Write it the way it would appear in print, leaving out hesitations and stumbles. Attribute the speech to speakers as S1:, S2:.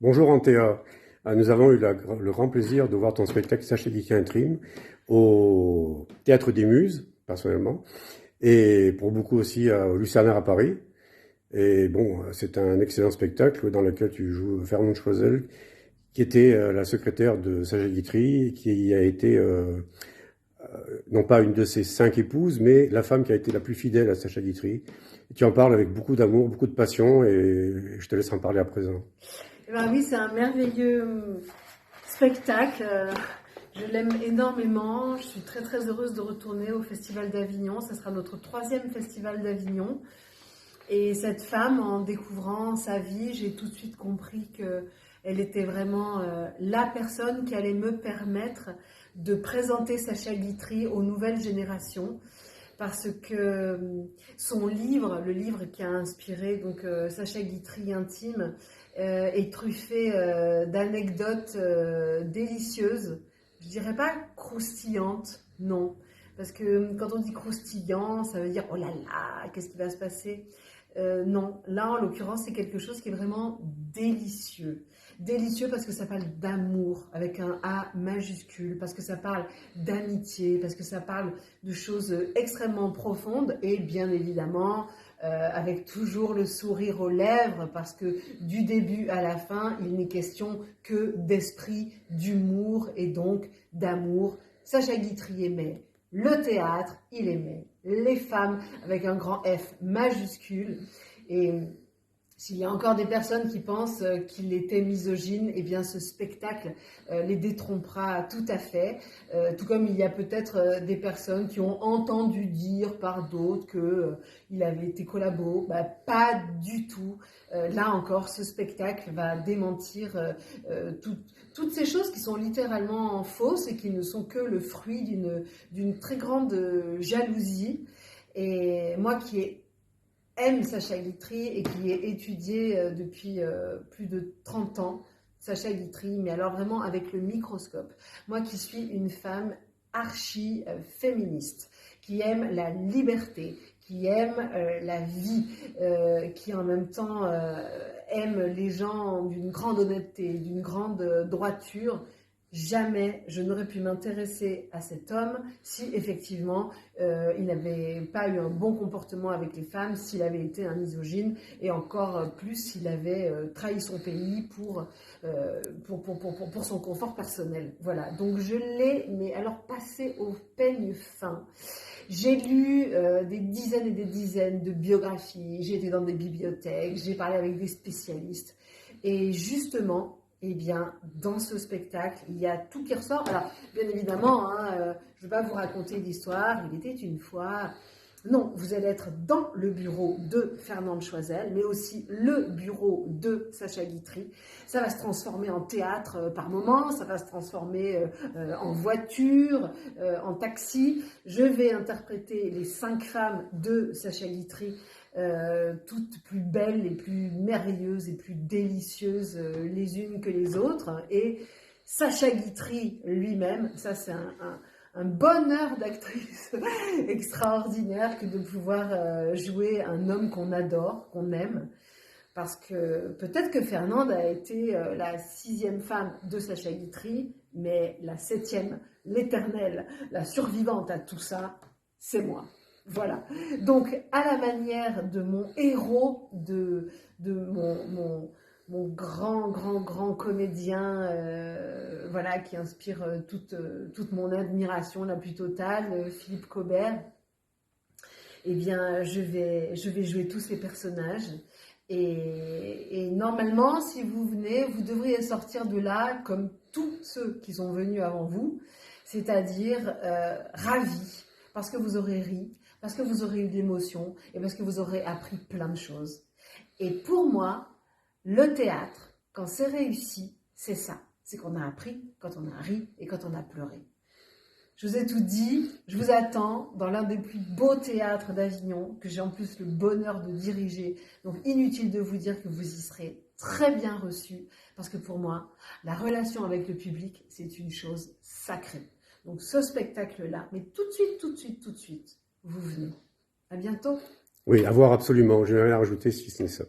S1: Bonjour Antea. Nous avons eu le grand plaisir de voir ton spectacle Sacha Guitry Intrime au Théâtre des Muses, personnellement, et pour beaucoup aussi au Lucernaire à Paris. Et bon, c'est un excellent spectacle dans lequel tu joues Fernande Choisel, qui était la secrétaire de Sacha Guitry, qui a été non pas une de ses 5 épouses, mais la femme qui a été la plus fidèle à Sacha Guitry. Et tu en parles avec beaucoup d'amour, beaucoup de passion, et je te laisse en parler à présent.
S2: Eh ben oui, c'est un merveilleux spectacle. Je l'aime énormément. Je suis très très heureuse de retourner au Festival d'Avignon. Ça sera notre 3e Festival d'Avignon. Et cette femme, en découvrant sa vie, j'ai tout de suite compris qu'elle était vraiment la personne qui allait me permettre de présenter Sacha Guitry aux nouvelles générations. Parce que son livre, le livre qui a inspiré donc Sacha Guitry Intime, est truffé d'anecdotes délicieuses. Je dirais pas croustillantes, non. Parce que quand on dit croustillant, ça veut dire oh là là, qu'est-ce qui va se passer? Non, là en l'occurrence c'est quelque chose qui est vraiment délicieux. Délicieux parce que ça parle d'amour avec un A majuscule, parce que ça parle d'amitié, parce que ça parle de choses extrêmement profondes et bien évidemment avec toujours le sourire aux lèvres parce que du début à la fin il n'est question que d'esprit, d'humour et donc d'amour. Sacha Guitry aimait le théâtre, il aimait les femmes avec un grand F majuscule. Et s'il y a encore des personnes qui pensent qu'il était misogyne, eh bien ce spectacle les détrompera tout à fait. Tout comme il y a peut-être des personnes qui ont entendu dire par d'autres qu'il avait été collabo. Bah, pas du tout. Là encore, ce spectacle va démentir toutes ces choses qui sont littéralement fausses et qui ne sont que le fruit d'une très grande jalousie. Et moi qui aime Sacha Guitry et qui ai étudié depuis plus de 30 ans Sacha Guitry, mais alors vraiment avec le microscope. Moi qui suis une femme archi-féministe, qui aime la liberté, qui aime la vie, qui en même temps aime les gens d'une grande honnêteté, d'une grande droiture. Jamais je n'aurais pu m'intéresser à cet homme si effectivement il n'avait pas eu un bon comportement avec les femmes, s'il avait été un misogyne et encore plus s'il avait trahi son pays pour son confort personnel. Voilà, donc je l'ai, mais alors passé au peigne fin. J'ai lu des dizaines et des dizaines de biographies, j'ai été dans des bibliothèques, j'ai parlé avec des spécialistes et justement, eh bien, dans ce spectacle, il y a tout qui ressort. Alors, bien évidemment, je ne vais pas vous raconter l'histoire. Il était une fois. Non, vous allez être dans le bureau de Fernande Choisel, mais aussi le bureau de Sacha Guitry. Ça va se transformer en théâtre par moments, ça va se transformer en voiture, en taxi. Je vais interpréter les 5 femmes de Sacha Guitry, toutes plus belles et plus merveilleuses et plus délicieuses les unes que les autres. Et Sacha Guitry lui-même, ça c'est un bonheur d'actrice extraordinaire que de pouvoir jouer un homme qu'on adore, qu'on aime. Parce que peut-être que Fernande a été la 6e femme de Sacha Guitry, mais la 7e, l'éternelle, la survivante à tout ça, c'est moi. Voilà. Donc, à la manière de mon héros, de mon grand comédien, voilà, qui inspire toute mon admiration la plus totale, Philippe Cobert, eh bien, je vais jouer tous ces personnages. Et normalement, si vous venez, vous devriez sortir de là comme tous ceux qui sont venus avant vous, c'est-à-dire ravis, parce que vous aurez ri, parce que vous aurez eu de l'émotion et parce que vous aurez appris plein de choses. Et pour moi, le théâtre, quand c'est réussi, c'est ça. C'est qu'on a appris quand on a ri et quand on a pleuré. Je vous ai tout dit, je vous attends dans l'un des plus beaux théâtres d'Avignon, que j'ai en plus le bonheur de diriger. Donc inutile de vous dire que vous y serez très bien reçus, parce que pour moi, la relation avec le public, c'est une chose sacrée. Donc ce spectacle-là, mais tout de suite, vous venez. À bientôt.
S1: Oui, à voir absolument. Je n'ai rien à rajouter si ce n'est ça.